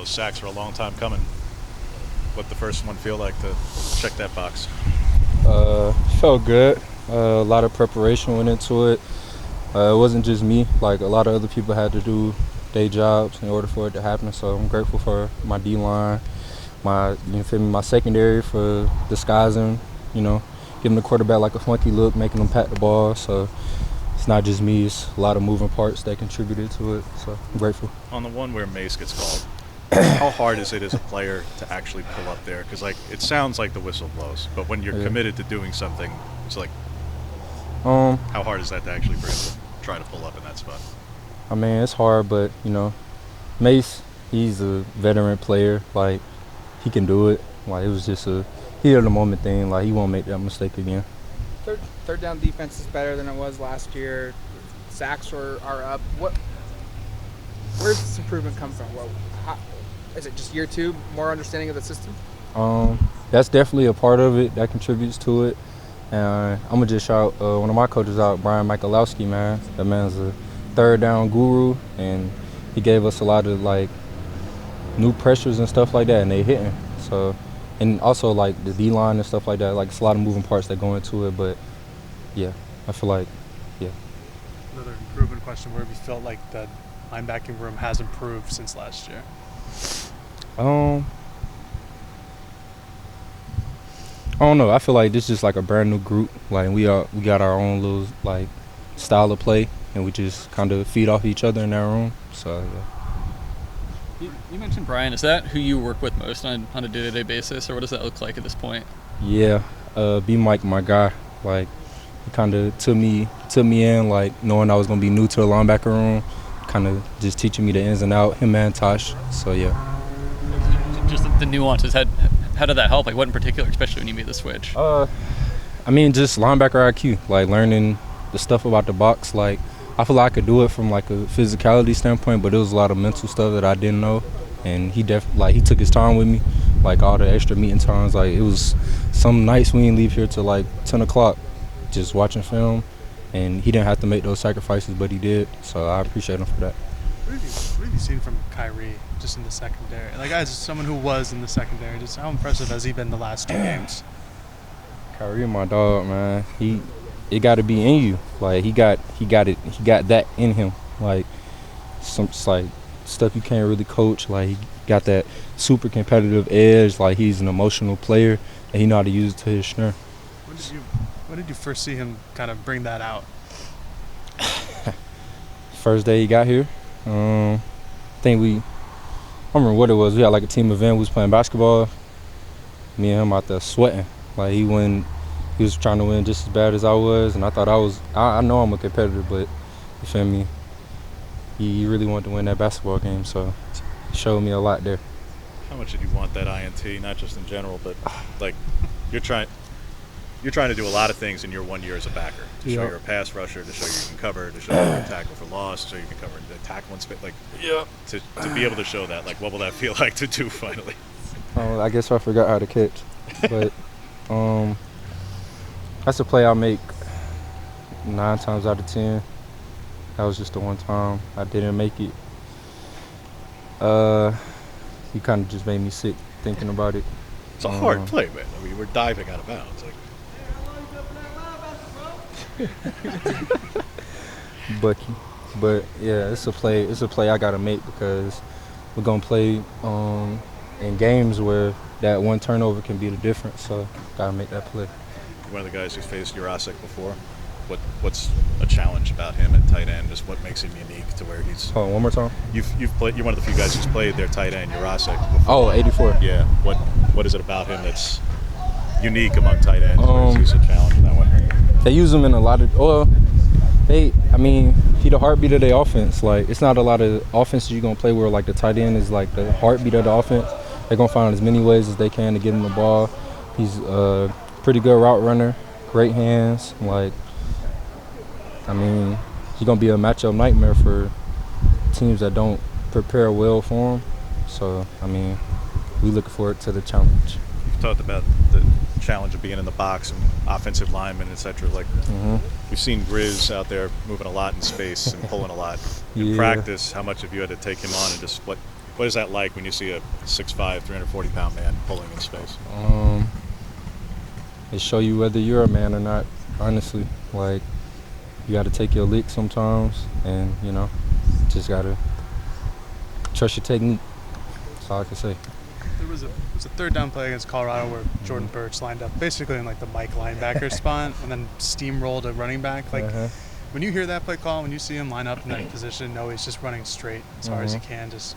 Those sacks were a long time coming. What the first one feel like to check that box? Felt good. A lot of preparation went into it. It wasn't just me. Like, a lot of other people had to do their jobs in order for it to happen. So I'm grateful for my D-line, my secondary for disguising, giving the quarterback like a funky look, making them pat the ball. So it's not just me. It's a lot of moving parts that contributed to it. So I'm grateful. On the one where Mace gets called, how hard is it as a player to actually pull up there? Because it sounds like the whistle blows, but when you're committed to doing something, it's like, how hard is that to actually try to pull up in that spot? I mean, it's hard, but Mace, he's a veteran player. Like, he can do it. Like, it was just a heat of the moment thing. Like, he won't make that mistake again. Third down defense is better than it was last year. Sacks are up. Where's this improvement come from? Is it just year two, more understanding of the system? That's definitely a part of it that contributes to it. And I'm gonna just shout one of my coaches out, Brian Michalowski, man. That man's a third down guru, and he gave us a lot of new pressures and stuff like that, and they hitting. So, and also the D-line and stuff like that. Like, it's a lot of moving parts that go into it, but yeah, I feel like, yeah. Another improvement question: where have you felt like the linebacking room has improved since last year? I don't know. I feel like this is just like a brand new group. Like, we got our own little style of play, and we just kind of feed off each other in that room. So yeah. You mentioned Brian. Is that who you work with most on a day-to-day basis, or what does that look like at this point? Yeah, B-Mike, my guy. Like, he kind of took me in, knowing I was gonna be new to the linebacker room, kind of just teaching me the ins and outs. Him and Tosh. So yeah. Just the nuances. How did that help? What in particular, especially when you made the switch? I mean, just linebacker IQ, learning the stuff about the box. I feel like I could do it from a physicality standpoint, but there was a lot of mental stuff that I didn't know. And he he took his time with me, all the extra meeting times. It was some nights we didn't leave here till 10 o'clock, just watching film. And he didn't have to make those sacrifices, but he did. So I appreciate him for that. What have you seen from Kyrie just in the secondary? As someone who was in the secondary, just how impressive has he been the last 2 games? Kyrie, my dog, man. It got to be in you. He got that in him. Some stuff you can't really coach. He got that super competitive edge. He's an emotional player, and he know how to use it to his strength. When did you first see him kind of bring that out? First day he got here. I don't remember what it was. We had a team event. We was playing basketball. Me and him out there sweating. He was trying to win just as bad as I was, and I thought I know I'm a competitor, but you feel me? He really wanted to win that basketball game, so he showed me a lot there. How much did you want that INT, not just in general, but you're trying to do a lot of things in your 1 year as a backer, to show you're a pass rusher, to show you can cover, to show you can tackle for loss, to show you can cover the tackle and spit. To be able to show that, what will that feel like to do finally? I guess I forgot how to catch, but that's a play I make 9 times out of 10. That was just the one time I didn't make it. He kind of just made me sick thinking about it. It's a hard play, man. I mean, we're diving out of bounds. Bucky. But yeah, it's a play I gotta make, because we're gonna play in games where that one turnover can be the difference. So gotta make that play. One of the guys who's faced Jurasik before. What's a challenge about him at tight end? Just what makes him unique to where he's? Oh, one more time. You're one of the few guys who's played their tight end, Jurasik, before. Oh, 84. Yeah. What is it about him that's unique among tight ends? He's a challenge in that one. They use him in a lot of. He the heartbeat of their offense. It's not a lot of offenses you're gonna play where the tight end is the heartbeat of the offense. They're gonna find as many ways as they can to get him the ball. He's a pretty good route runner, great hands. He's gonna be a matchup nightmare for teams that don't prepare well for him. So we looking forward to the challenge. You've talked about the challenge of being in the box and offensive linemen, etc. We've seen Grizz out there moving a lot in space and pulling a lot. In practice, how much have you had to take him on, and just What is that like when you see a 6'5", 340-pound man pulling in space? It show you whether you're a man or not, honestly. Like, you got to take your lick sometimes, and, you know, just got to trust your technique. That's all I can say. There was a third down play against Colorado where Jordan Birch lined up basically in like the Mike linebacker spot and then steamrolled a running back. Like, when you hear that play call, when you see him line up in that position, no, he's just running straight as far as he can. Just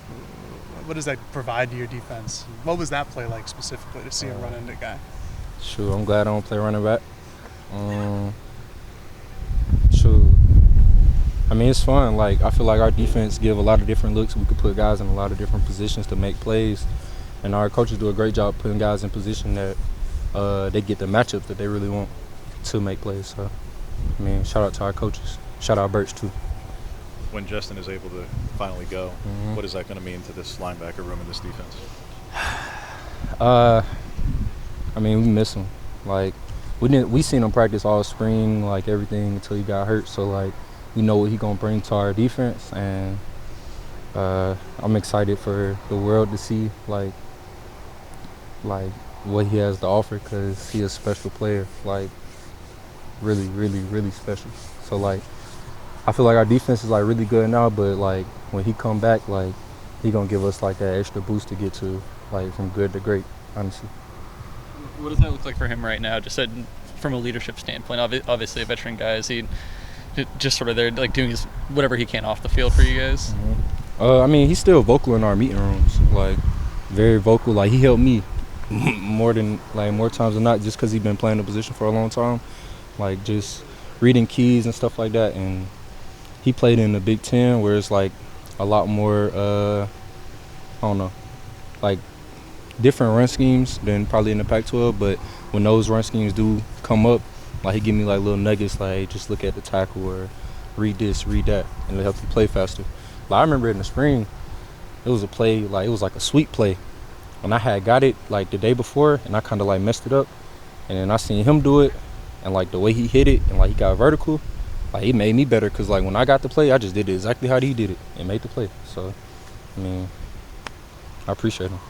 what does that provide to your defense? What was that play like specifically to see him run into a guy? Sure, I'm glad I don't play running back. Sure. I mean, it's fun. Like, I feel like our defense give a lot of different looks. We could put guys in a lot of different positions to make plays. And our coaches do a great job putting guys in position that they get the matchup that they really want to make plays. So, I mean, shout out to our coaches. Shout out Birch, too. When Justin is able to finally go, what is that going to mean to this linebacker room and this defense? I mean, we miss him. Like, we seen him practice all spring, like everything until he got hurt. So, like, we know what he gonna bring to our defense, and I'm excited for the world to see like what he has to offer, because he's a special player, like really, really, really special. So, like, I feel like our defense is like really good now, but like when he come back, like he gonna give us like that extra boost to get to like from good to great, honestly. What does that look like for him right now? Just from a leadership standpoint, obviously a veteran guy. Is he just sort of there, like doing whatever he can off the field for you guys? I mean, he's still vocal in our meeting rooms, like very vocal. Like, he helped me more times than not, just because he's been playing the position for a long time. Like, just reading keys and stuff like that. And he played in the Big Ten, where it's like a lot more, I don't know, like different run schemes than probably in the Pac-12. But when those run schemes do come up, like, he give me like little nuggets, like, hey, just look at the tackle or read this, read that, and it'll help you play faster. Like, I remember in the spring, it was a play, like, it was like a sweep play, and I had got it like the day before, and I kind of like messed it up, and then I seen him do it, and like the way he hit it, and like he got vertical, like, it made me better, because like when I got the play, I just did it exactly how he did it and made the play. So, I mean, I appreciate him.